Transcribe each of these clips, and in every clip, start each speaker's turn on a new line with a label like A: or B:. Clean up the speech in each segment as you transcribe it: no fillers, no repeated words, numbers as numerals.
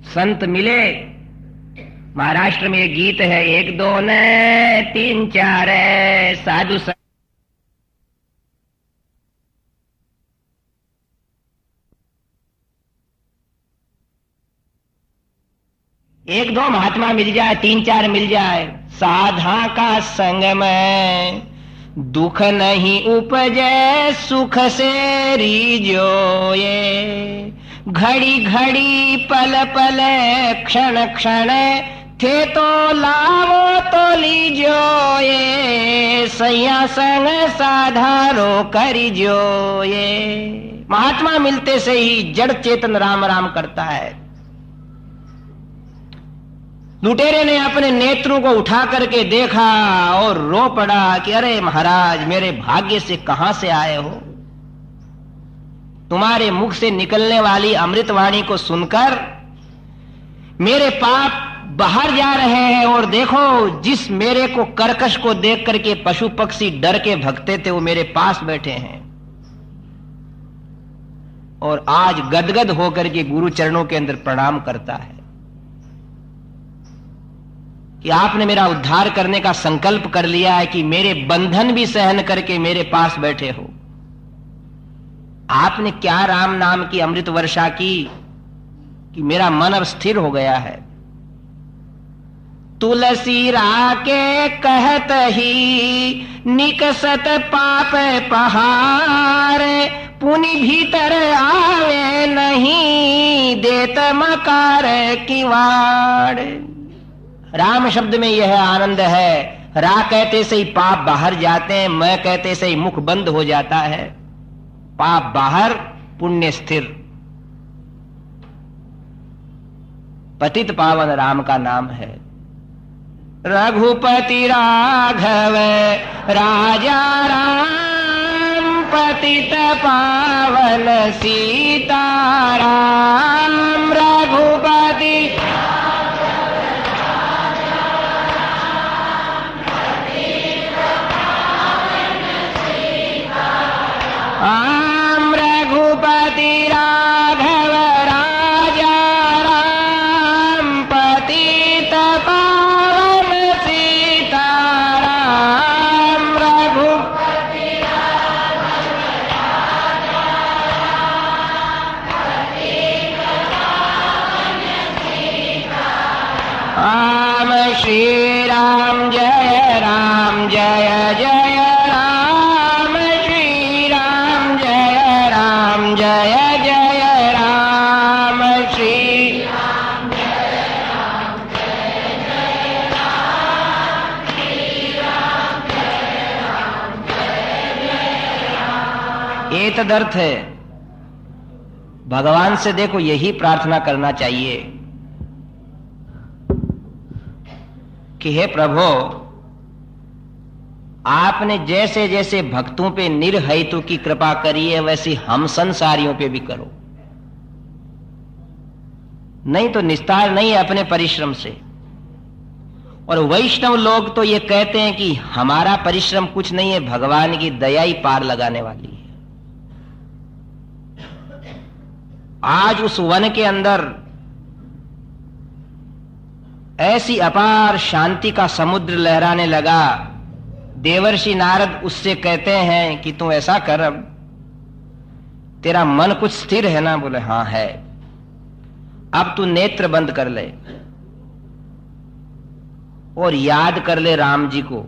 A: संत मिले। महाराष्ट्र में एक गीत है, एक दो न तीन चार साधु संत। एक दो महात्मा मिल जाए, तीन चार मिल जाए, साधा का संग में दुख नहीं उपजे, सुख से रीजो ये। घड़ी घड़ी पल पल क्षण क्षण थे तो लावो तो लीजो ये। सैया संग साधारो करिजो ये। महात्मा मिलते से ही जड़ चेतन राम राम करता है। लुटेरे ने अपने नेत्रों को उठा करके देखा और रो पड़ा कि अरे महाराज, मेरे भाग्य से कहां से आए हो। तुम्हारे मुख से निकलने वाली अमृतवाणी को सुनकर मेरे पाप बाहर जा रहे हैं। और देखो, जिस मेरे को कर्कश को देख करके पशु पक्षी डर के भगते थे, वो मेरे पास बैठे हैं और आज गदगद होकर के गुरु चरणों के अंदर प्रणाम करता है कि आपने मेरा उद्धार करने का संकल्प कर लिया है, कि मेरे बंधन भी सहन करके मेरे पास बैठे हो। आपने क्या राम नाम की अमृत वर्षा की कि मेरा मन अब स्थिर हो गया है। तुलसी राके कहत ही निकसत पाप पहाड़, पुनि भीतर आवे नहीं देत मकार किवाड़। राम शब्द में यह आनंद है। रा कहते से ही पाप बाहर जाते हैं, मैं कहते से ही मुख बंद हो जाता है। पाप बाहर, पुण्य स्थिर। पतित पावन राम का नाम है। रघुपति राघव राजा राम, पतित पावन सीताराम। रघुपति राम, रघुपति राघव राजा राम, पतित पावन सीताराम। रघुपति राघव राजा राम, पतित पावन सीताराम। श्री राम जय राम जय जय राम। श्री राम जय राम जय जय राम। श्री राम जय राम जय जय राम। श्री राम जय राम जय जय राम। एतदर्थ है। भगवान से देखो यही प्रार्थना करना चाहिए कि हे प्रभु, आपने जैसे जैसे भक्तों पे निर्हेतु की कृपा करी है, वैसी हम संसारियों पे भी करो। नहीं तो निस्तार नहीं है अपने परिश्रम से। और वैष्णव लोग तो ये कहते हैं कि हमारा परिश्रम कुछ नहीं है, भगवान की दया ही पार लगाने वाली है। आज उस वन के अंदर ऐसी अपार शांति का समुद्र लहराने लगा। देवर्षि नारद उससे कहते हैं कि तू ऐसा कर, अब तेरा मन कुछ स्थिर है ना? बोले हाँ है। अब तू नेत्र बंद कर ले और याद कर ले राम जी को।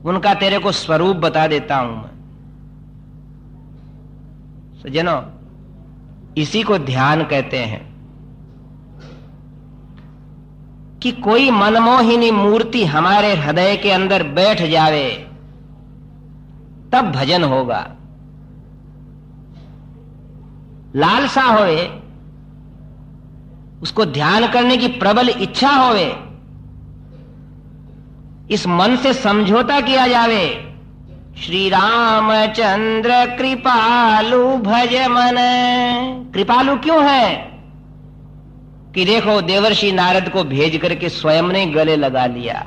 A: उनका तेरे को स्वरूप बता देता हूं मैं। सज्जनों, इसी को ध्यान कहते हैं कि कोई मनमोहिनी मूर्ति हमारे हृदय के अंदर बैठ जावे, तब भजन होगा। लालसा होवे, उसको ध्यान करने की प्रबल इच्छा होवे, इस मन से समझौता किया जावे, श्री रामचंद्र कृपालु भज मन। कृपालु क्यों है? कि देखो, देवर्षि नारद को भेज करके स्वयं ने गले लगा लिया।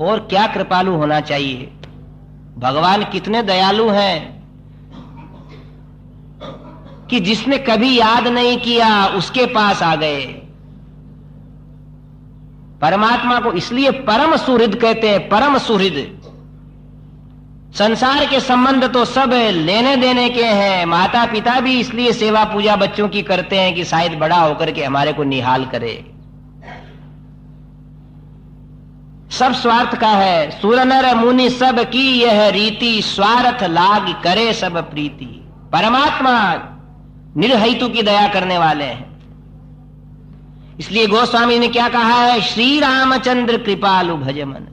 A: और क्या कृपालु होना चाहिए। भगवान कितने दयालु हैं। कि जिसने कभी याद नहीं किया उसके पास आ गए। परमात्मा को इसलिए परम सुहृद कहते हैं, परम सुहृद। संसार के संबंध तो सब लेने देने के हैं। माता पिता भी इसलिए सेवा पूजा बच्चों की करते हैं कि शायद बड़ा होकर के हमारे को निहाल करे। सब स्वार्थ का है। सुर नर मुनि सब की यह रीति, स्वार्थ लाग करे सब प्रीति। परमात्मा निर्हेतु की दया करने वाले हैं। इसलिए गोस्वामी ने क्या कहा है, श्री रामचंद्र कृपालु भज मन।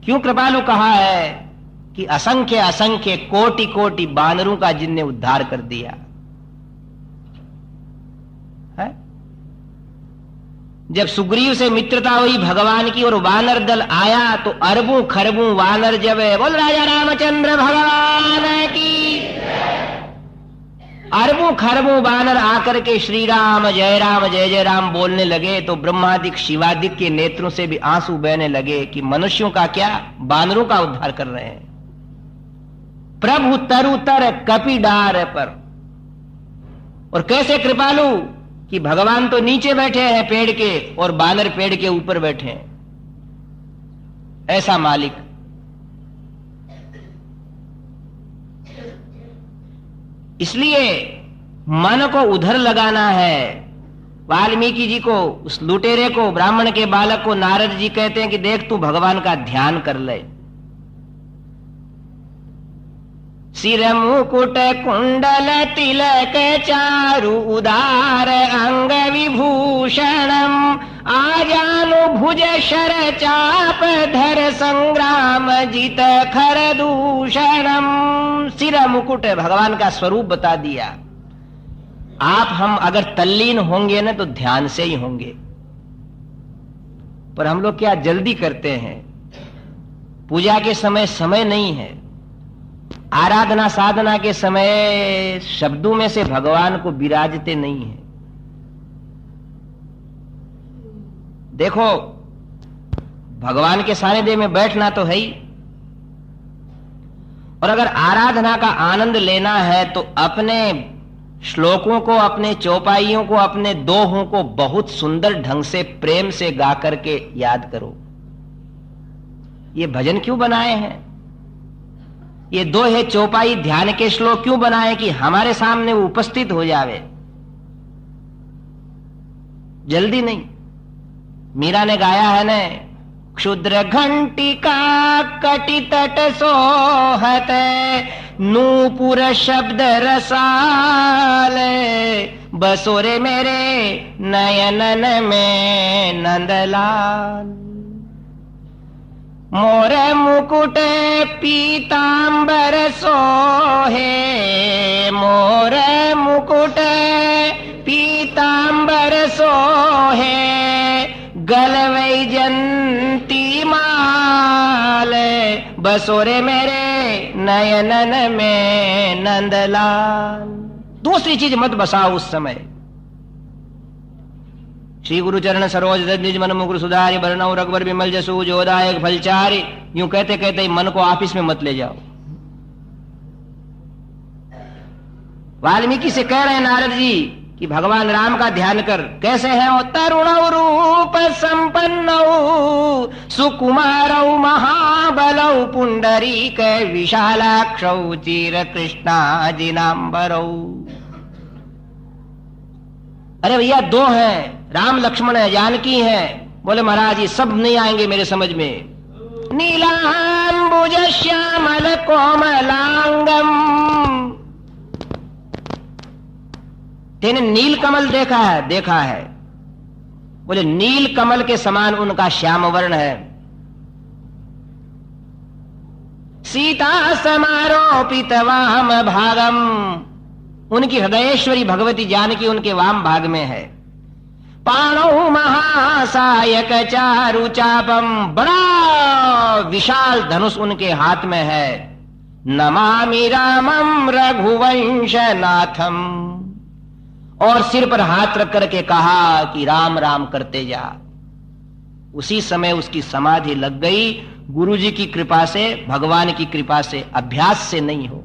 A: क्यों कृपालु कहा है कि असंख्य असंख्य कोटि कोटि बानरों का जिनने उद्धार कर दिया है। जब सुग्रीव से मित्रता हुई भगवान की और वानर दल आया तो अरबों खरबों वानर जब बोल राजा रामचंद्र भगवान की, अरबों खरबों वानर आकर के श्री राम जय जय राम बोलने लगे तो ब्रह्मादिक शिवादिक के नेत्रों से भी आंसू बहने लगे कि मनुष्यों का क्या, वानरों का उद्धार कर रहे हैं। प्रभु तरुतर कपिडार पर। और कैसे कृपालु कि भगवान तो नीचे बैठे हैं पेड़ के और वानर पेड़ के ऊपर बैठे हैं। ऐसा मालिक। इसलिए मन को उधर लगाना है। वाल्मीकि जी को, उस लुटेरे को, ब्राह्मण के बालक को नारद जी कहते हैं कि देख तू भगवान का ध्यान कर ले। सिर मुकुट कुंडल तिलक चारु उदार अंग विभूषणम, आजानु भुज शर चाप धर संग्राम जित खर दूषणम। सिर मुकुट भगवान का स्वरूप बता दिया। आप हम अगर तल्लीन होंगे ना तो ध्यान से ही होंगे, पर हम लोग क्या जल्दी करते हैं। पूजा के समय समय नहीं है, आराधना साधना के समय शब्दों में से भगवान को विराजते नहीं है। देखो भगवान के सानिध्य में बैठना तो है ही, और अगर आराधना का आनंद लेना है तो अपने श्लोकों को, अपने चौपाइयों को, अपने दोहों को बहुत सुंदर ढंग से प्रेम से गा करके याद करो। ये भजन क्यों बनाए हैं, ये दोहे चौपाई ध्यान के श्लोक क्यों बनाए कि हमारे सामने वो उपस्थित हो जावे। जल्दी नहीं। मीरा ने गाया है न, क्षुद्र घंटिका कटि तट सोहत, नूपुर शब्द रसाल, बसोरे मेरे नयनन में नंदलाल। मोर मुकुट पीतांबर सोहे, मोर मुकुट पीतांबर सोहे, गल वैजंती माल, बसोरे मेरे नयनन में नंदलाल। दूसरी चीज मत बसाओ उस समय। श्री गुरु चरण सरोज निज मन मुकुर सुधारि, बरनऊ रघुबर विमल जसु जोदायक फलचारि। यूं कहते कहते मन को ऑफिस में मत ले जाओ। वाल्मीकि से कह रहे हैं नारद जी कि भगवान राम का ध्यान कर। कैसे हैं? तरुण रूप संपन्न सुकुमार महाबल, पुंडरीक विशालाक्ष चीर कृष्णा जिनांबरौ। अरे भैया दो हैं, राम लक्ष्मण है, जानकी है। बोले महाराज ये सब नहीं आएंगे मेरे समझ में। नीलांबुज श्यामल कोमलांगम। तेने नील कमल देखा है? देखा है। बोले नील कमल के समान उनका श्याम वर्ण है। सीता समारोपित वाम भागम। उनकी हृदयेश्वरी भगवती जानकी उनके वाम भाग में है। पाणौ महासायक चारु चापम। बड़ा विशाल धनुष उनके हाथ में है। नमामि रामम रघुवंश नाथम। और सिर पर हाथ रख करके कहा कि राम राम करते जा। उसी समय उसकी समाधि लग गई। गुरु जी की कृपा से, भगवान की कृपा से, अभ्यास से नहीं हो।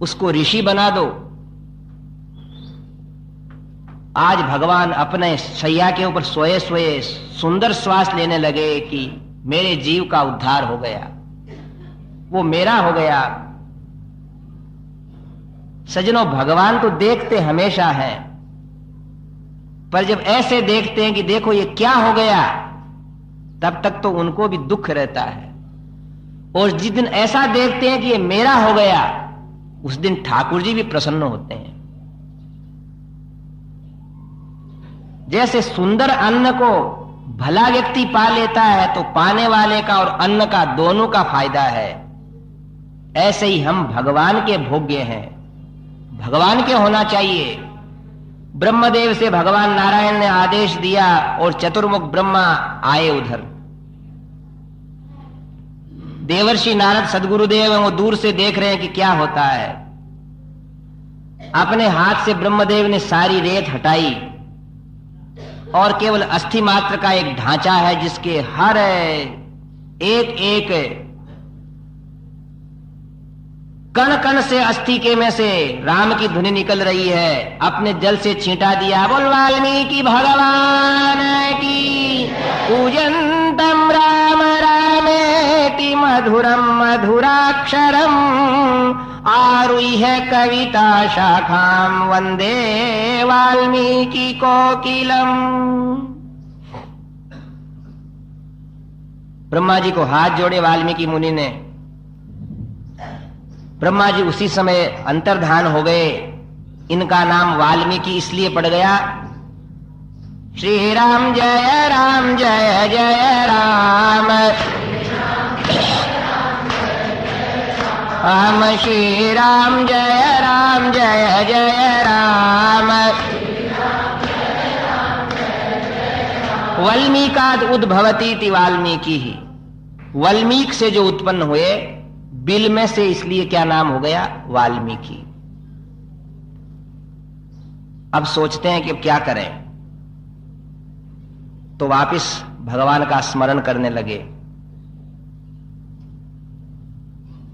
A: उसको ऋषि बना दो। आज भगवान अपने शैया के ऊपर सोए सोए सुंदर श्वास लेने लगे कि मेरे जीव का उद्धार हो गया, वो मेरा हो गया। सज्जनों, भगवान तो देखते हमेशा हैं, पर जब ऐसे देखते हैं कि देखो ये क्या हो गया, तब तक तो उनको भी दुख रहता है। और जिस दिन ऐसा देखते हैं कि ये मेरा हो गया, उस दिन ठाकुर जी भी प्रसन्न होते हैं। जैसे सुंदर अन्न को भला व्यक्ति पा लेता है तो पाने वाले का और अन्न का दोनों का फायदा है, ऐसे ही हम भगवान के भोग्य हैं, भगवान के होना चाहिए। ब्रह्मदेव से भगवान नारायण ने आदेश दिया और चतुर्मुख ब्रह्मा आए उधर। देवर्षि नारद सदगुरुदेव वो दूर से देख रहे हैं कि क्या होता है। अपने हाथ से ब्रह्मदेव ने सारी रेत हटाई और केवल अस्थि मात्र का एक ढांचा है, जिसके हर एक एक कण कण से अस्थि के में से राम की धुनी निकल रही है। अपने जल से छींटा दिया। बोल वाल्मीकि भगवान की। पूजन्तम राम रामेति मधुरम मधुराक्षरम आरुह्य कविता शाखाम वंदे वाल्मीकि कोकिलम। ब्रह्मा जी को हाथ जोड़े वाल्मीकि मुनि ने। ब्रह्मा जी उसी समय अंतर्धान हो गए। इनका नाम वाल्मीकि इसलिए पड़ गया, श्री राम जय राम जय जय राम, राम श्री राम जय राम जय जय राम। वल्मीकाद उद्भवती थी वाल्मीकि ही। वल्मीक से जो उत्पन्न हुए, बिल में से, इसलिए क्या नाम हो गया? वाल्मीकि। अब सोचते हैं कि अब क्या करें, तो वापिस भगवान का स्मरण करने लगे।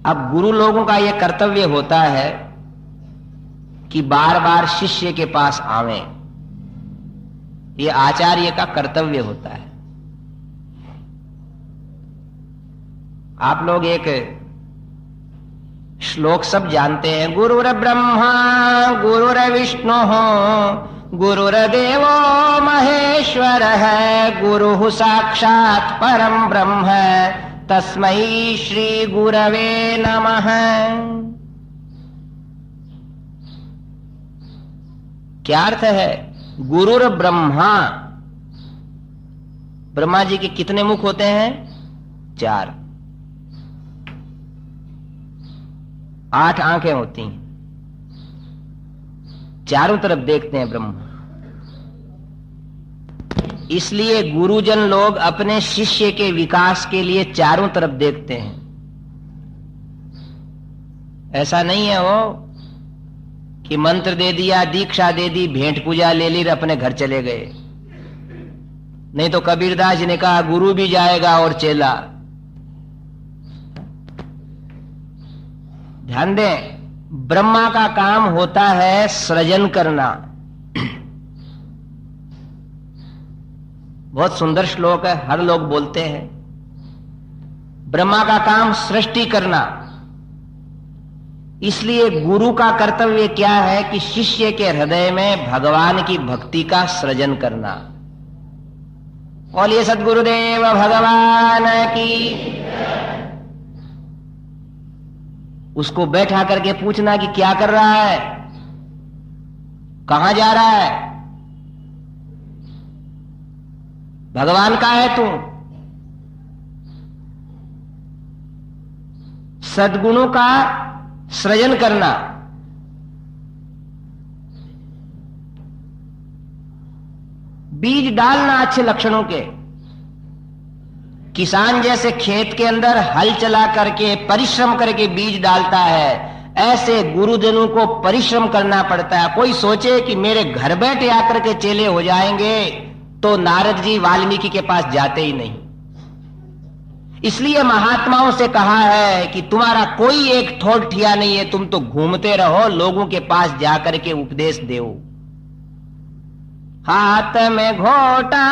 A: अब गुरु लोगों का यह कर्तव्य होता है कि बार बार शिष्य के पास आवें। यह आचार्य का कर्तव्य होता है। आप लोग एक श्लोक सब जानते हैं, गुरुर ब्रह्मा गुरुर्विष्णु गुरुर्देवो महेश्वर है, गुरु साक्षात परम ब्रह्म तस्मै श्री गुरवे नमः। क्या अर्थ है? गुरुर ब्रह्मा। ब्रह्मा जी के कितने मुख होते हैं? 4। 8 आंखें होती हैं, चारों तरफ देखते हैं ब्रह्मा। इसलिए गुरुजन लोग अपने शिष्य के विकास के लिए चारों तरफ देखते हैं। ऐसा नहीं है वो कि मंत्र दे दिया, दीक्षा दे दी, भेंट पूजा ले ली, अपने घर चले गए। नहीं तो कबीरदास जी ने कहा, गुरु भी जाएगा और चेला। ध्यान दें, ब्रह्मा का काम होता है सृजन करना। बहुत सुंदर श्लोक है, हर लोग बोलते हैं। ब्रह्मा का काम सृष्टि करना। इसलिए गुरु का कर्तव्य क्या है कि शिष्य के हृदय में भगवान की भक्ति का सृजन करना। बोलिए सद्गुरुदेव भगवान की। उसको बैठा करके पूछना कि क्या कर रहा है, कहां जा रहा है, भगवान का है तू। सद्गुणों का सृजन करना। बीज डालना अच्छे लक्षणों के। किसान जैसे खेत के अंदर हल चला करके परिश्रम करके बीज डालता है, ऐसे गुरुजनों को परिश्रम करना पड़ता है। कोई सोचे कि मेरे घर बैठे आकर के चेले हो जाएंगे, तो नारद जी वाल्मीकि के पास जाते ही नहीं। इसलिए महात्माओं से कहा है कि तुम्हारा कोई एक ठोर ठिया नहीं है, तुम तो घूमते रहो, लोगों के पास जाकर के उपदेश दो। हाथ में घोटा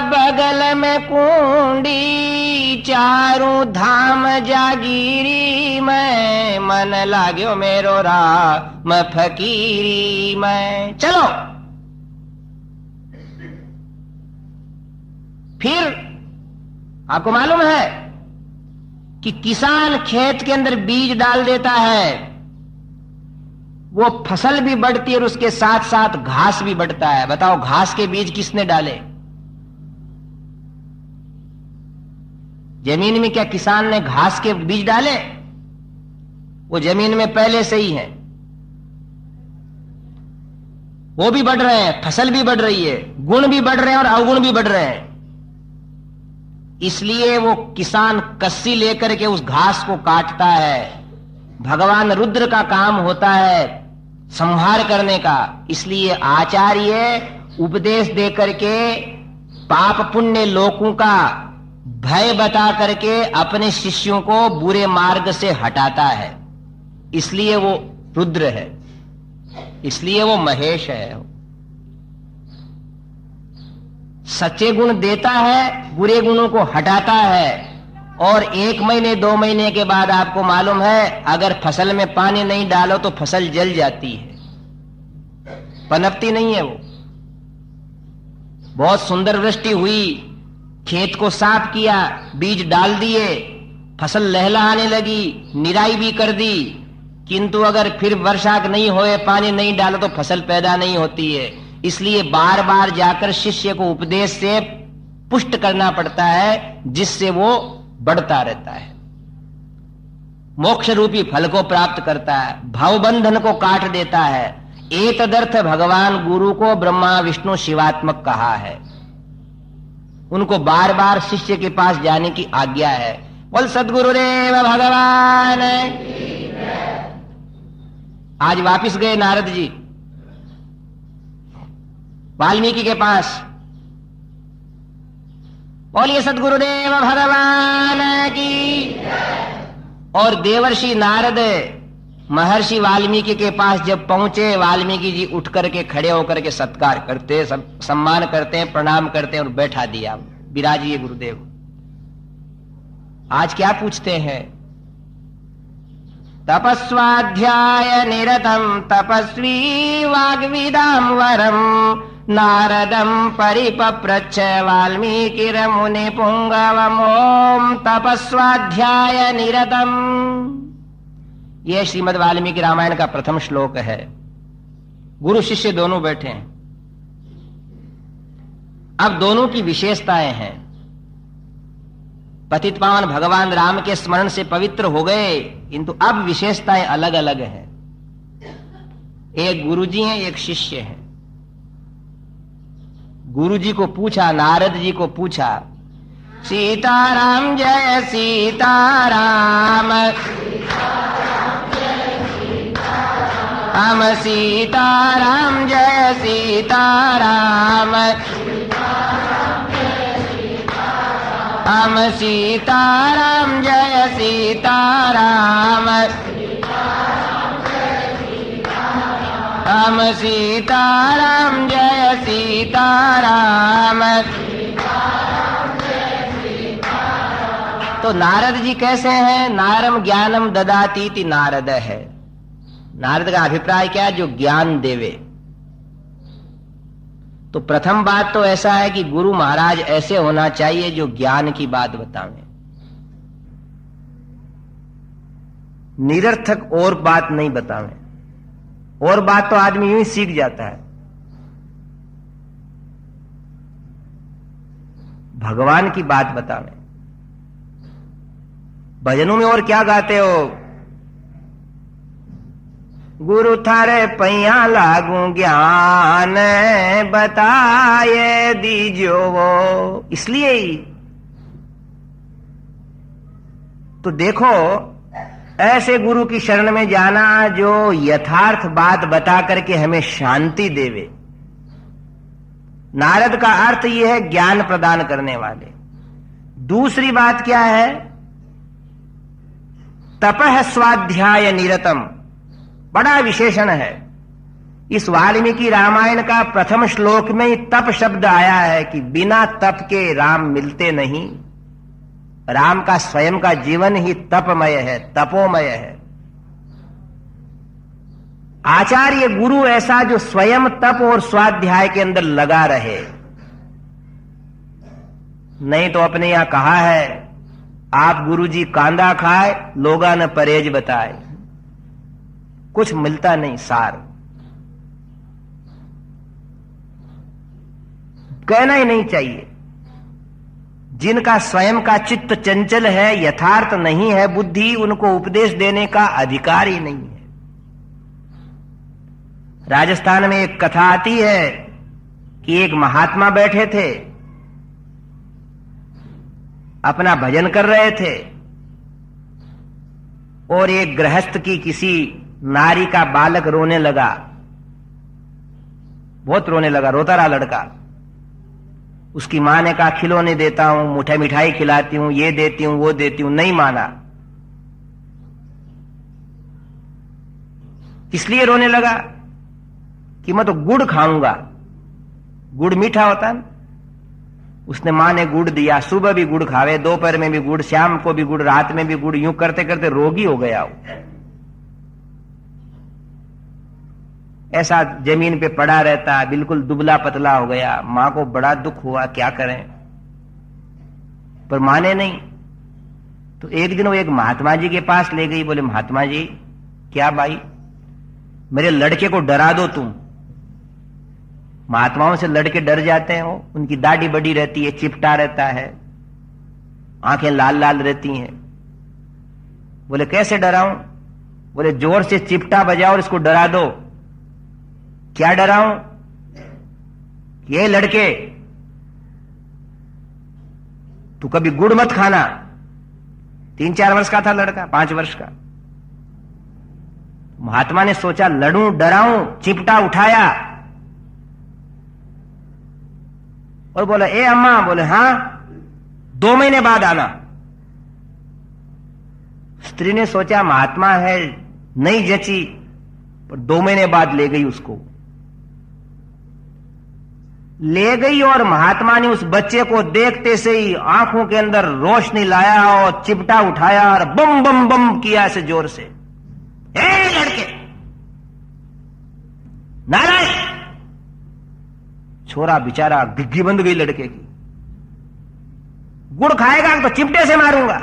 A: बगल में कुंडी, चारों धाम जागीरी मैं, मन लाग्यो मेरो राम फकीरी मैं। चलो फिर आपको मालूम है कि किसान खेत के अंदर बीज डाल देता है, वो फसल भी बढ़ती है और उसके साथ साथ घास भी बढ़ता है। बताओ घास के बीज किसने डाले? जमीन में क्या किसान ने घास के बीज डाले? वो जमीन में पहले से ही है, वो भी बढ़ रहे हैं, फसल भी बढ़ रही है, गुण भी बढ़ रहे हैं और अवगुण भी बढ़ रहे हैं। इसलिए वो किसान कस्सी लेकर के उस घास को काटता है। भगवान रुद्र का काम होता है संहार करने का। इसलिए आचार्य उपदेश दे करके पाप पुण्य लोगों का भय बता करके अपने शिष्यों को बुरे मार्ग से हटाता है। इसलिए वो रुद्र है, इसलिए वो महेश है। सच्चे गुण देता है, बुरे गुणों को हटाता है। और 1 महीने 2 महीने के बाद आपको मालूम है, अगर फसल में पानी नहीं डालो तो फसल जल जाती है, पनपती नहीं है। वो बहुत सुंदर वृष्टि हुई, खेत को साफ किया, बीज डाल दिए, फसल लहलहाने लगी, निराई भी कर दी, किंतु अगर फिर वर्षा नहीं होए, पानी नहीं डालो तो फसल पैदा नहीं होती है। इसलिए बार बार जाकर शिष्य को उपदेश से पुष्ट करना पड़ता है, जिससे वो बढ़ता रहता है, मोक्ष रूपी फल को प्राप्त करता है, भवबंधन को काट देता है। एतदर्थ भगवान गुरु को ब्रह्मा विष्णु शिवात्मक कहा है। उनको बार बार शिष्य के पास जाने की आज्ञा है। बोल सद्गुरुदेव भगवान। आज वापिस गए नारद जी वाल्मीकि के पास। बोलिए सद्गुरुदेव भगवान की। और देवर्षि नारद महर्षि वाल्मीकि के पास जब पहुंचे, वाल्मीकि जी उठ करके खड़े होकर के सत्कार करते, सम्मान करते हैं, प्रणाम करते हैं और बैठा दिया। विराजिए गुरुदेव। आज क्या पूछते हैं? तपस्वाध्याय निरतम तपस्वी वाग्विदाम वरम नारदम परिपप्रच्छ वाल्मीकिर्मुनि पुंगवम। ओम तपस्वाध्याय निरतम। यह श्रीमद् वाल्मीकि रामायण का प्रथम श्लोक है। गुरु शिष्य दोनों बैठे हैं। अब दोनों की विशेषताएं हैं। पतित पावन भगवान राम के स्मरण से पवित्र हो गए, किंतु अब विशेषताएं अलग अलग हैं। एक गुरुजी हैं, एक शिष्य हैं। गुरुजी को पूछा, नारद जी को पूछा, सीताराम जय सीताराम, हम सीताराम जय सीताराम, हम सीताराम जय सीताराम, हम सीताराम जय सीताराम। तो नारद जी कैसे हैं? नारम ज्ञानम ददातीति नारद है। नारद का अभिप्राय क्या है? जो ज्ञान देवे। तो प्रथम बात तो ऐसा है कि गुरु महाराज ऐसे होना चाहिए जो ज्ञान की बात बतावें, निरर्थक और बात नहीं बतावें। और बात तो आदमी यूं ही सीख जाता है। भगवान की बात बतावें। भजनों में और क्या गाते हो? गुरु थारे पैया लागू ज्ञान बताए दीजो वो। इसलिए ही तो देखो, ऐसे गुरु की शरण में जाना जो यथार्थ बात बता करके हमें शांति देवे। नारद का अर्थ यह है ज्ञान प्रदान करने वाले। दूसरी बात क्या है? तपः स्वाध्याय निरतम, बड़ा विशेषण है। इस वाल्मीकि रामायण का प्रथम श्लोक में ही तप शब्द आया है कि बिना तप के राम मिलते नहीं। राम का स्वयं का जीवन ही तपमय है, तपोमय है। आचार्य गुरु ऐसा जो स्वयं तप और स्वाध्याय के अंदर लगा रहे। नहीं तो अपने यहां कहा है, आप गुरुजी कांदा खाए लोगा न परहेज बताए, कुछ मिलता नहीं सार। कहना ही नहीं चाहिए। जिनका स्वयं का चित्त चंचल है, यथार्थ नहीं है बुद्धि, उनको उपदेश देने का अधिकार ही नहीं है। राजस्थान में एक कथा आती है कि एक महात्मा बैठे थे, अपना भजन कर रहे थे, और एक गृहस्थ की किसी नारी का बालक रोने लगा, बहुत रोने लगा, रोता रहा लड़का। उसकी मां ने कहा खिलौने देता हूं, मिठाई खिलाती हूं, ये देती हूं, वो देती हूं, नहीं माना। इसलिए रोने लगा कि मैं तो गुड़ खाऊंगा, गुड़ मीठा होता है। उसने मां ने गुड़ दिया, सुबह भी गुड़ खावे, दोपहर में भी गुड़, शाम को भी गुड़, रात में भी गुड़, यूं करते करते रोगी हो गया वो। ऐसा जमीन पे पड़ा रहता, बिल्कुल दुबला पतला हो गया। मां को बड़ा दुख हुआ, क्या करें, पर माने नहीं। तो एक दिन वो एक महात्मा जी के पास ले गई। बोले महात्मा जी, क्या भाई, मेरे लड़के को डरा दो तुम। महात्माओं से लड़के डर जाते हैं, वो उनकी दाढ़ी बड़ी रहती है, चिपटा रहता है, आंखें लाल लाल रहती हैं। बोले कैसे डराऊं? बोले जोर से चिपटा बजाओ और इसको डरा दो। क्या डराऊं? ये लड़के, तू कभी गुड़ मत खाना। 3-4 वर्ष का था लड़का, 5 वर्ष का। महात्मा ने सोचा लड़ूं, डराऊं, चिपटा उठाया और बोला ए अम्मा। बोले हाँ, 2 महीने बाद आना। स्त्री ने सोचा महात्मा है, नहीं जची, पर 2 महीने बाद ले गई उसको। ले गई और महात्मा ने उस बच्चे को देखते से ही आंखों के अंदर रोशनी लाया और चिपटा उठाया और बम बम बम किया ऐसे जोर से। ए लड़के, नारायण! छोरा बेचारा गिग्गी बंद गई लड़के की। गुड़ खाएगा तो चिपटे से मारूंगा।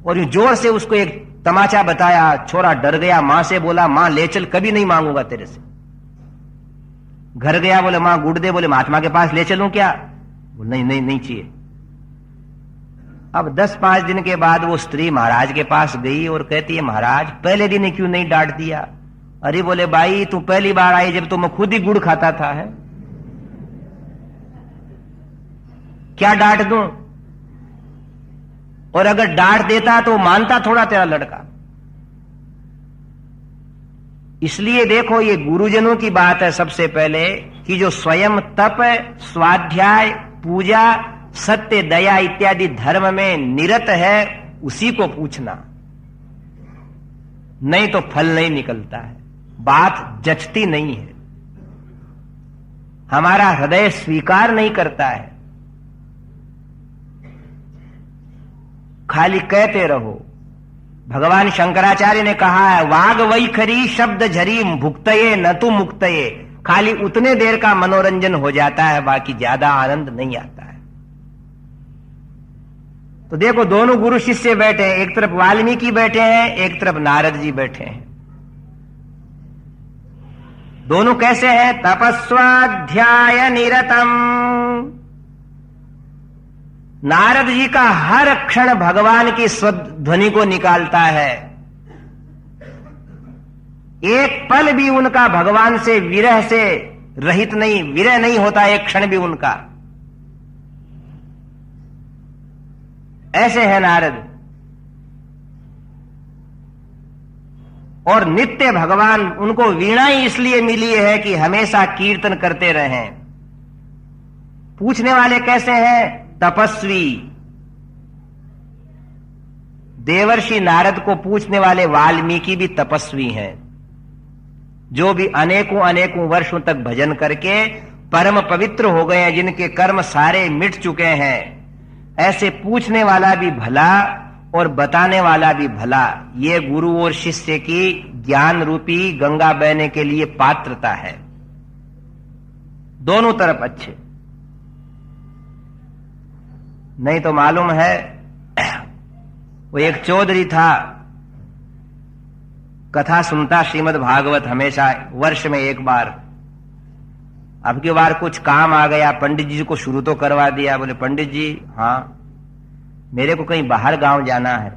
A: और यूं जोर से उसको एक तमाचा बताया। छोरा डर गया, मां से बोला मां ले चल, कभी नहीं मांगूंगा तेरे से। घर गया, बोले मां गुड़ दे। बोले महात्मा के पास ले चलूं क्या? बोले नहीं नहीं नहीं चाहिए। अब 10-5 दिन के बाद वो स्त्री महाराज के पास गई और कहती है महाराज पहले दिन क्यों नहीं डांट दिया? अरे बोले भाई तू पहली बार आई जब तो मैं खुद ही गुड़ खाता था, है क्या डांट दूं? और अगर डांट देता तो मानता थोड़ा तेरा लड़का। इसलिए देखो ये गुरुजनों की बात है सबसे पहले कि जो स्वयं तप, स्वाध्याय, पूजा, सत्य, दया इत्यादि धर्म में निरत है उसी को पूछना, नहीं तो फल नहीं निकलता है, बात जचती नहीं है, हमारा हृदय स्वीकार नहीं करता है। खाली कहते रहो। भगवान शंकराचार्य ने कहा है वाग वैखरी शब्द झरी भुक्तये न तु मुक्तये। खाली उतने देर का मनोरंजन हो जाता है, बाकी ज्यादा आनंद नहीं आता है। तो देखो दोनों गुरु शिष्य बैठे हैं, एक तरफ वाल्मीकि बैठे हैं, एक तरफ नारद जी बैठे हैं। दोनों कैसे हैं? तपस्वाध्याय निरतम। नारद जी का हर क्षण भगवान की स्वध्वनि को निकालता है। एक पल भी उनका भगवान से विरह से रहित नहीं, विरह नहीं होता एक क्षण भी उनका। ऐसे है नारद। और नित्य भगवान उनको वीणा ही इसलिए मिली है कि हमेशा कीर्तन करते रहें। पूछने वाले कैसे हैं? तपस्वी, देवर्षि नारद को पूछने वाले वाल्मीकि भी तपस्वी हैं, जो भी अनेकों अनेकों वर्षों तक भजन करके परम पवित्र हो गए हैं, जिनके कर्म सारे मिट चुके हैं। ऐसे पूछने वाला भी भला और बताने वाला भी भला। ये गुरु और शिष्य की ज्ञान रूपी गंगा बहने के लिए पात्रता है। दोनों तरफ अच्छे। नहीं तो मालूम है, वो एक चौधरी था, कथा सुनता श्रीमद् भागवत हमेशा, वर्ष में एक बार। अब की बार कुछ काम आ गया, पंडित जी को शुरू तो करवा दिया। बोले पंडित जी, हाँ मेरे को कहीं बाहर गांव जाना है,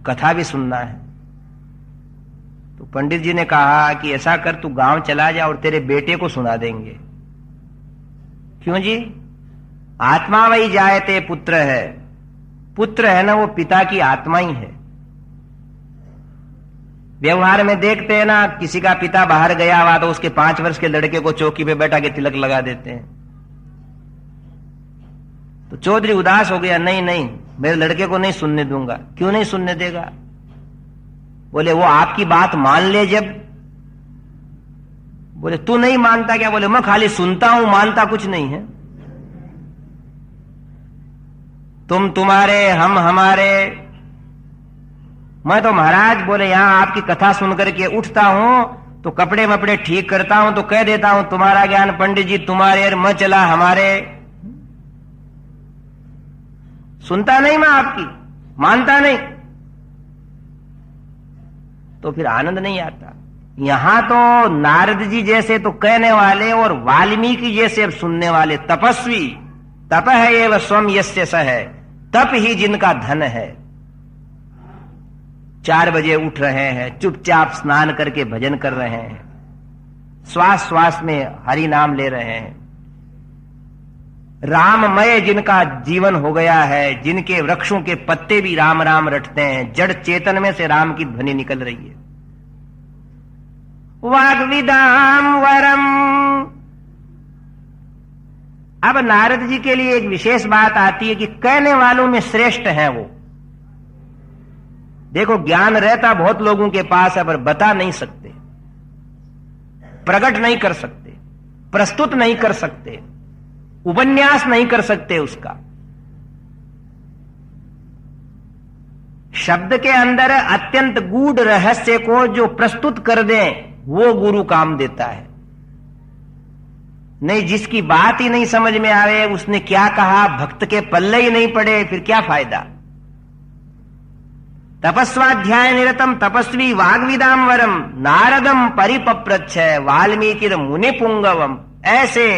A: कथा भी सुनना है। तो पंडित जी ने कहा कि ऐसा कर, तू गांव चला जा और तेरे बेटे को सुना देंगे। क्यों जी? आत्मा वही जायते पुत्र है। पुत्र है ना, वो पिता की आत्मा ही है। व्यवहार में देखते हैं ना, किसी का पिता बाहर गया हुआ तो उसके 5 वर्ष के लड़के को चौकी पे बैठा के तिलक लगा देते हैं। तो चौधरी उदास हो गया, नहीं नहीं मेरे लड़के को नहीं सुनने दूंगा। क्यों नहीं सुनने देगा? बोले वो आपकी बात मान ले जब। बोले तू नहीं मानता क्या? बोले मैं खाली सुनता हूं, मानता कुछ नहीं है। तुम तुम्हारे, हम हमारे। मैं तो महाराज, बोले यहां आपकी कथा सुन करके उठता हूं तो कपड़े वपड़े ठीक करता हूं तो कह देता हूं तुम्हारा ज्ञान पंडित जी तुम्हारे, और मैं चला हमारे। सुनता नहीं मैं आपकी, मानता नहीं, तो फिर आनंद नहीं आता। यहां तो नारद जी जैसे तो कहने वाले और वाल्मीकि जैसे अब सुनने वाले तपस्वी। तप है एव स्वम यस्य स है, तप ही जिनका धन है। 4 बजे उठ रहे हैं, चुपचाप स्नान करके भजन कर रहे हैं, श्वास श्वास में हरि नाम ले रहे हैं। राममय जिनका जीवन हो गया है, जिनके वृक्षों के पत्ते भी राम राम रटते हैं, जड़ चेतन में से राम की ध्वनि निकल रही है। वाग्विदाम वरम। अब नारद जी के लिए एक विशेष बात आती है कि कहने वालों में श्रेष्ठ हैं वो। देखो ज्ञान रहता बहुत लोगों के पास है, पर बता नहीं सकते, प्रकट नहीं कर सकते, प्रस्तुत नहीं कर सकते, उपन्यास नहीं कर सकते उसका। शब्द के अंदर अत्यंत गूढ़ रहस्य को जो प्रस्तुत कर दें, वो गुरु काम देता है। नहीं, जिसकी बात ही नहीं समझ में आवे, उसने क्या कहा, भक्त के पल्ले ही नहीं पड़े, फिर क्या फायदा। तपस्वाध्याय निरतम तपस्वी वाग्विदाम वरम नारदम परिपप्रच्छ वाल्मीकि मुनि पुंगवम। ऐसे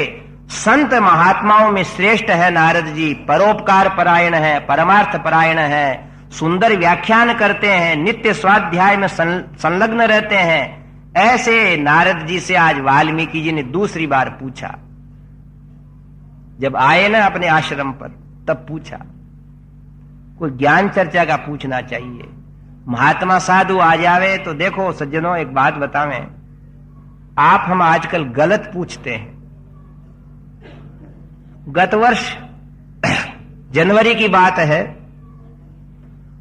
A: संत महात्माओं में श्रेष्ठ है नारद जी। परोपकार परायण है, परमार्थ परायण है, सुंदर व्याख्यान करते हैं, नित्य स्वाध्याय में संलग्न रहते हैं। ऐसे नारद जी से आज वाल्मीकि जी ने दूसरी बार पूछा। जब आए ना अपने आश्रम पर, तब पूछा। कोई ज्ञान चर्चा का पूछना चाहिए। महात्मा साधु आ जावे तो देखो सज्जनों, एक बात बतावें, आप हम आजकल गलत पूछते हैं। गत वर्ष जनवरी की बात है,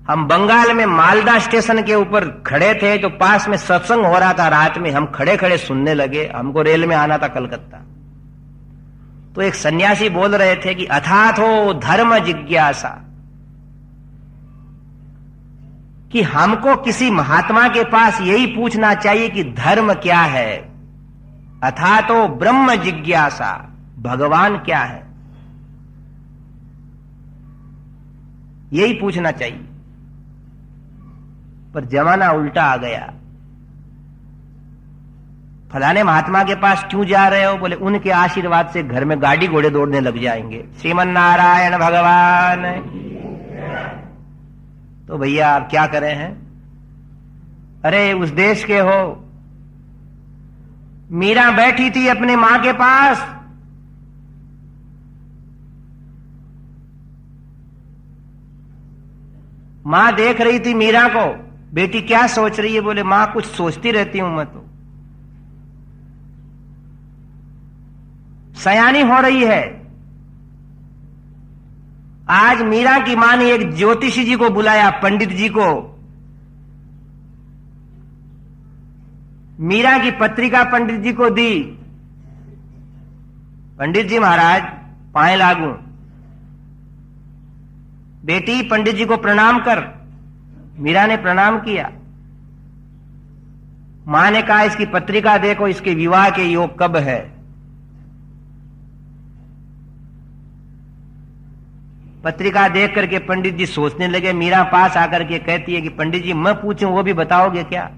A: हम बंगाल में मालदा स्टेशन के ऊपर खड़े थे, जो पास में सत्संग हो रहा था रात में। हम खड़े खड़े सुनने लगे, हमको रेल में आना था कलकत्ता। तो एक सन्यासी बोल रहे थे कि अथाथो धर्म जिज्ञासा, कि हमको किसी महात्मा के पास यही पूछना चाहिए कि धर्म क्या है। अथातो ब्रह्म जिज्ञासा, भगवान क्या है, यही पूछना चाहिए। पर जमाना उल्टा आ गया। फलाने महात्मा के पास क्यों जा रहे हो? बोले उनके आशीर्वाद से घर में गाड़ी घोड़े दौड़ने लग जाएंगे। श्रीमन नारायण भगवान। तो भैया आप क्या करें हैं? अरे उस देश के हो। मीरा बैठी थी अपनी मां के पास, मां देख रही थी मीरा को, बेटी क्या सोच रही है? बोले मां कुछ सोचती रहती हूं मैं तो। सयानी हो रही है। आज मीरा की मां ने एक ज्योतिषी जी को बुलाया, पंडित जी को। मीरा की पत्रिका पंडित जी को दी। पंडित जी महाराज पाए लागू, बेटी पंडित जी को प्रणाम कर। मीरा ने प्रणाम किया। मां ने कहा इसकी पत्रिका देखो, इसके विवाह के योग कब है। पत्रिका देख करके पंडित जी सोचने लगे। मीरा पास आकर के कहती है कि पंडित जी मैं पूछूं वो भी बताओगे क्या?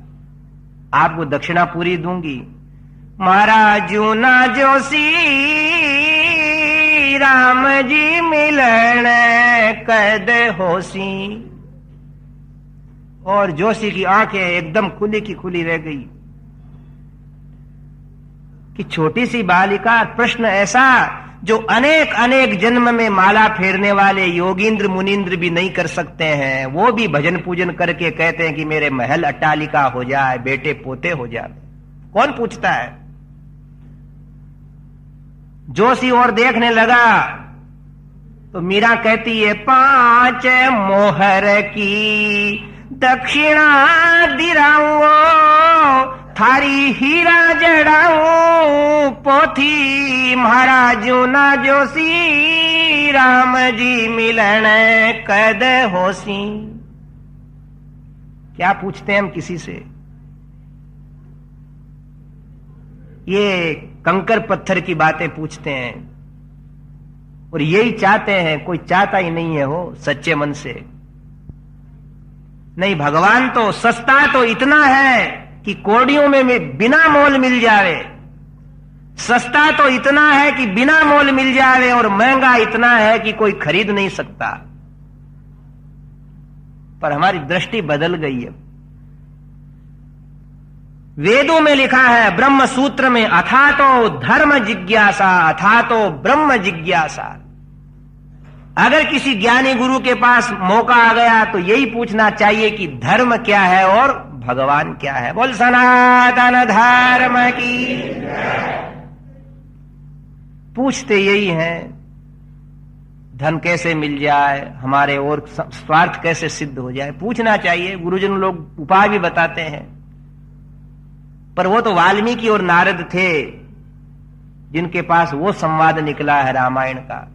A: आपको दक्षिणा पूरी दूंगी। महाराज जूना जोशी राम जी मिलन कद होसी। और जोशी की आंखें एकदम खुली की खुली रह गई कि छोटी सी बालिका प्रश्न ऐसा जो अनेक अनेक जन्म में माला फेरने वाले योगींद्र मुनींद्र भी नहीं कर सकते हैं, वो भी भजन पूजन करके कहते हैं कि मेरे महल अट्टालिका हो जाए, बेटे पोते हो जाए। कौन पूछता है? जोशी और देखने लगा तो मीरा कहती है 5 मोहर की दक्षिणा दिराऊं, थारी हीरा जड़ाऊं, पोथी महाराज ना जोशी राम जी मिलन कद होसी। क्या पूछते हैं हम किसी से? ये कंकर पत्थर की बातें पूछते हैं और यही चाहते हैं। कोई चाहता ही नहीं है हो सच्चे मन से। नहीं, भगवान तो सस्ता तो इतना है कि कौड़ियों में बिना मोल मिल जावे। सस्ता तो इतना है कि बिना मोल मिल जावे, और महंगा इतना है कि कोई खरीद नहीं सकता। पर हमारी दृष्टि बदल गई है। वेदों में लिखा है, ब्रह्म सूत्र में, अथा तो धर्म जिज्ञासा अथा तो ब्रह्म जिज्ञासा। अगर किसी ज्ञानी गुरु के पास मौका आ गया तो यही पूछना चाहिए कि धर्म क्या है और भगवान क्या है। बोल सनातन धर्म की। पूछते यही हैं, धन कैसे मिल जाए, हमारे और स्वार्थ कैसे सिद्ध हो जाए, पूछना चाहिए। गुरुजन लोग उपाय भी बताते हैं, पर वो तो वाल्मीकि और नारद थे जिनके पास वो संवाद निकला है रामायण का।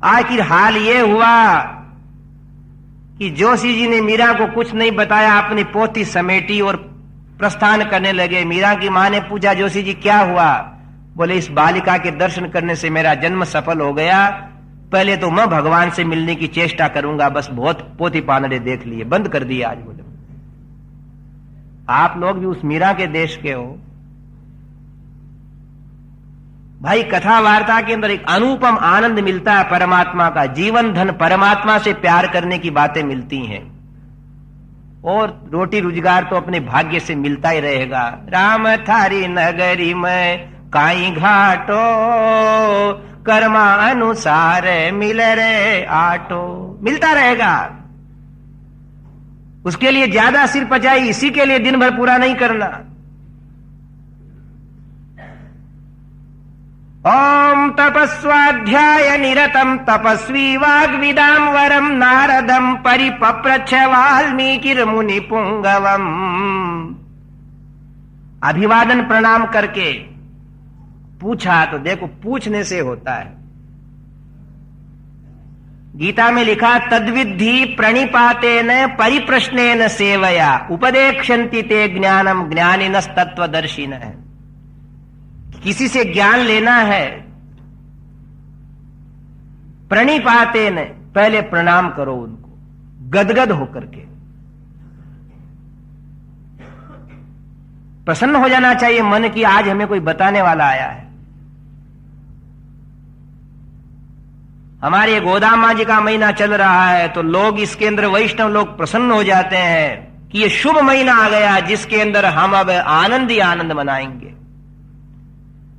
A: आखिर हाल ये हुआ कि जोशी जी ने मीरा को कुछ नहीं बताया, अपनी पोथी समेटी और प्रस्थान करने लगे। मीरा की मां ने पूछा, जोशी जी क्या हुआ? बोले, इस बालिका के दर्शन करने से मेरा जन्म सफल हो गया। पहले तो मैं भगवान से मिलने की चेष्टा करूंगा, बस बहुत पोथी पानड़े देख लिए, बंद कर दिए आज। बोले, आप लोग भी उस मीरा के देश के हो भाई। कथा वार्ता के अंदर एक अनुपम आनंद मिलता है परमात्मा का। जीवन धन परमात्मा से प्यार करने की बातें मिलती हैं, और रोटी रोजगार तो अपने भाग्य से मिलता ही रहेगा। राम थारी नगरी में काई घाटो, कर्मा अनुसार मिल रे आटो। मिलता रहेगा। उसके लिए ज्यादा सिर पचाई इसी के लिए दिन भर पूरा नहीं करना। ओम तपस्वाध्याय निरतम तपस्वी वाग्विदाम वरम नारदम परिपप्रच्छ वाल्मीकिर मुनि पुंगवम। अभिवादन प्रणाम करके पूछा, तो देखो पूछने से होता है। गीता में लिखा, तद्विद्धि प्रणिपातेन परिप्रश्नेन सेवया उपदेक्षन्ति ते ज्ञानम ज्ञानिनस्तत्वदर्शिनः। किसी से ज्ञान लेना है, प्रणिपातेन पहले प्रणाम करो उनको, गदगद होकर के। प्रसन्न हो जाना चाहिए मन की आज हमें कोई बताने वाला आया है। हमारे गोदामा जी का महीना चल रहा है तो लोग इसके अंदर वैष्णव लोग प्रसन्न हो जाते हैं कि ये शुभ महीना आ गया जिसके अंदर हम अब आनंद ही आनंद मनाएंगे।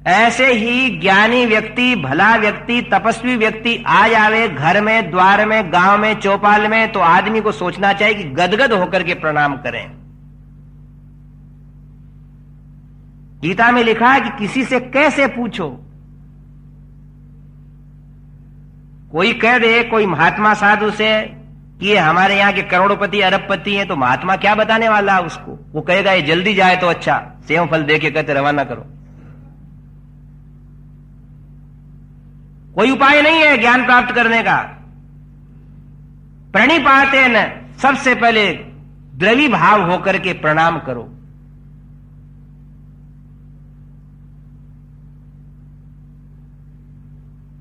A: ऐसे ही ज्ञानी व्यक्ति, भला व्यक्ति, तपस्वी व्यक्ति आ जावे घर में, द्वार में, गांव में, चौपाल में, तो आदमी को सोचना चाहिए कि गदगद होकर के प्रणाम करें। गीता में लिखा है कि किसी से कैसे पूछो। कोई कह दे कोई महात्मा साधु से कि ये हमारे यहाँ के करोड़पति अरबपति हैं, तो महात्मा क्या बताने वाला है उसको? वो कहेगा ये जल्दी जाए तो अच्छा, सेव फल दे के कहते रवाना करो। कोई उपाय नहीं है ज्ञान प्राप्त करने का। प्रणिपातेन, सबसे पहले द्रवी भाव होकर के प्रणाम करो।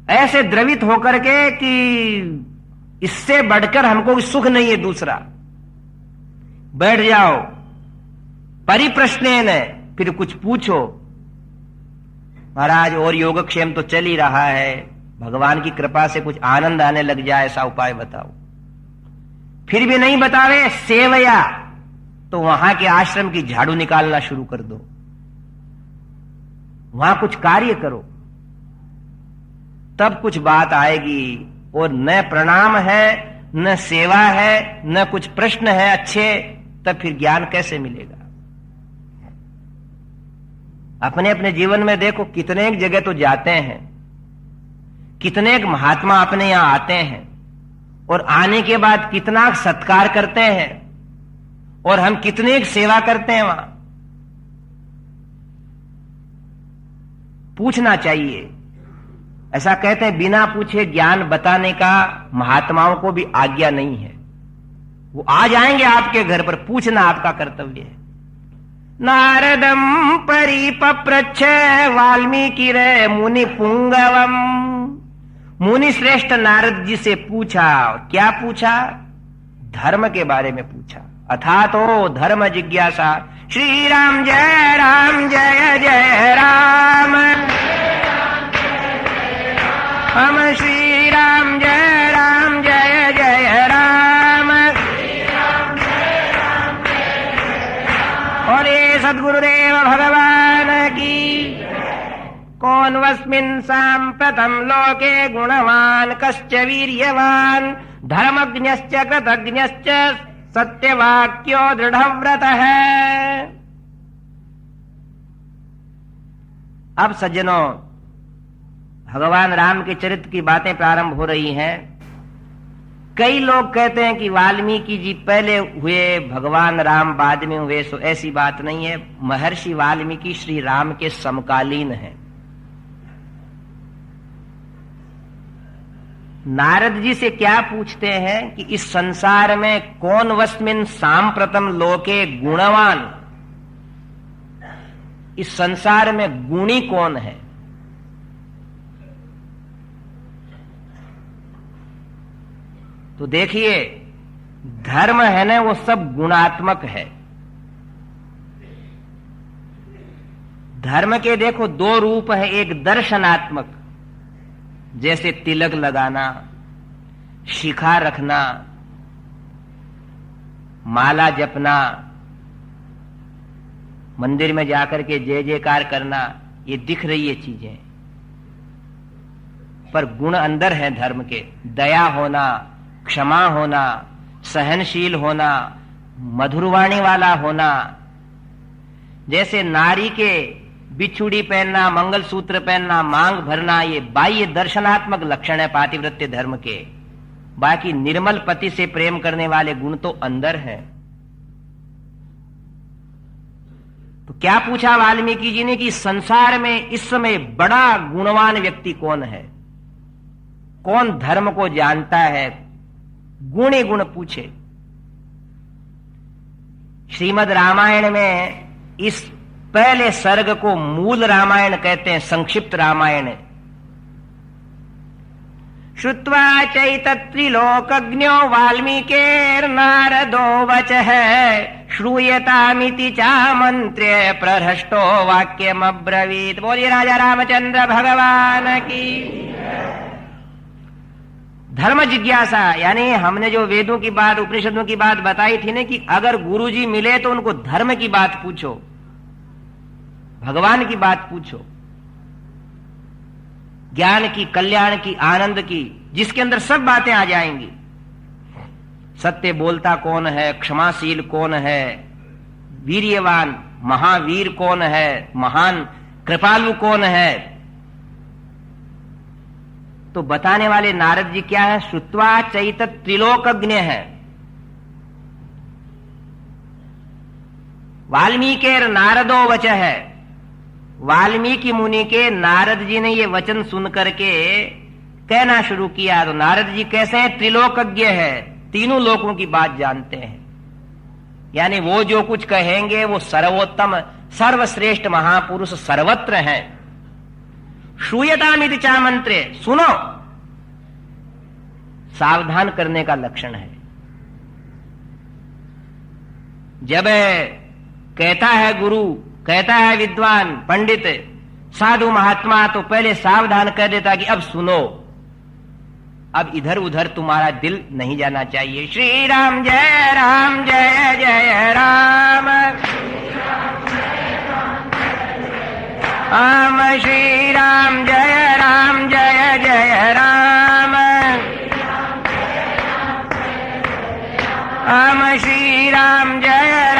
A: ऐसे द्रवित होकर के कि इससे बढ़कर हमको सुख नहीं है दूसरा। बैठ जाओ, परिप्रश्नेन, फिर कुछ पूछो। महाराज और योगक्षेम तो चल ही रहा है, भगवान की कृपा से कुछ आनंद आने लग जाए, ऐसा उपाय बताओ। फिर भी नहीं बतावे, सेवया, तो वहां के आश्रम की झाड़ू निकालना शुरू कर दो, वहां कुछ कार्य करो, तब कुछ बात आएगी। और न प्रणाम है, न सेवा है, न कुछ प्रश्न है अच्छे, तब फिर ज्ञान कैसे मिलेगा? अपने अपने जीवन में देखो, कितने एक जगह तो जाते हैं, कितने एक महात्मा अपने यहां आते हैं, और आने के बाद कितना सत्कार करते हैं, और हम कितने एक सेवा करते हैं वहां। पूछना चाहिए। ऐसा कहते हैं बिना पूछे ज्ञान बताने का महात्माओं को भी आज्ञा नहीं है। वो आ जाएंगे आपके घर पर, पूछना आपका कर्तव्य है। नारदम परिपप्रच्छ वाल्मीकि रे मुनि पुंगवम। मुनि श्रेष्ठ नारद जी से पूछा। क्या पूछा? धर्म के बारे में पूछा। अथा तो धर्म जिज्ञासा। श्री राम जय जय राम, हम श्री राम जय जय राम। और ये सद्गुरुदेव भगवान की। कौन वस्मिन् साम्प्रतं लोके गुणवान कश्च वीर्यवान धर्मज्ञश्च कृतज्ञश्च सत्यवाक्यो दृढ़व्रतः। अब सज्जनों, भगवान राम के चरित्र की बातें प्रारंभ हो रही हैं। कई लोग कहते हैं कि वाल्मीकि जी पहले हुए, भगवान राम बाद में हुए। सो ऐसी बात नहीं है। महर्षि वाल्मीकि श्री राम के समकालीन हैं। नारद जी से क्या पूछते हैं कि इस संसार में कौन वस्मिन् साम्प्रतं लोके गुणवान, इस संसार में गुणी कौन है? तो देखिए, धर्म है ना, वो सब गुणात्मक है। धर्म के देखो दो रूप है। एक दर्शनात्मक, जैसे तिलक लगाना, शिखा रखना, माला जपना, मंदिर में जाकर के जय जयकार करना, ये दिख रही है चीजें, पर गुण अंदर है धर्म के। दया होना, क्षमा होना, सहनशील होना, मधुरवाणी वाला होना। जैसे नारी के बिछुड़ी पहनना, मंगलसूत्र पहनना, मांग भरना, ये बाह्य दर्शनात्मक लक्षण है पातिव्रत्य धर्म के। बाकी निर्मल पति से प्रेम करने वाले गुण तो अंदर है। तो क्या पूछा वाल्मीकि जी ने कि संसार में इस समय बड़ा गुणवान व्यक्ति कौन है, कौन धर्म को जानता है? गुण ही गुण पूछे। श्रीमद् रामायण में इस पहले सर्ग को मूल रामायण कहते हैं, संक्षिप्त रामायण। श्रुत्वा चैतत्रिलोकज्ञो वाल्मीकिर्नारदो वचः श्रूयतामिति चामन्त्र्य प्रहृष्टो वाक्यमब्रवीत्। बोलिए राजा रामचंद्र भगवान की। धर्म जिज्ञासा, यानी हमने जो वेदों की बात, उपनिषदों की बात बताई थी ना, कि अगर गुरुजी मिले तो उनको धर्म की बात पूछो, भगवान की बात पूछो, ज्ञान की, कल्याण की, आनंद की, जिसके अंदर सब बातें आ जाएंगी। सत्य बोलता कौन है, क्षमाशील कौन है, वीर्यवान महावीर कौन है, महान कृपालु कौन है। तो तो बताने वाले नारद जी क्या है? श्रुत्वा चैत त्रिलोकज्ञ है। वाल्मीकि नारदो वच है। वाल्मीकि मुनि के नारद जी ने ये वचन सुन करके कहना शुरू किया। तो नारद जी कैसे हैं? त्रिलोकज्ञ है, तीनों लोकों की बात जानते हैं। यानी वो जो कुछ कहेंगे वो सर्वोत्तम सर्वश्रेष्ठ महापुरुष सर्वत्र हैं। श्रूयतामिति चा मंत्रे, सुनो, सावधान करने का लक्षण है। जब कहता है गुरु, कहता है विद्वान पंडित साधु महात्मा, तो पहले सावधान कर देता कि अब सुनो, अब इधर उधर तुम्हारा दिल नहीं जाना चाहिए। श्री राम जय जय राम, राम श्री राम जय जय राम, राम श्री राम जय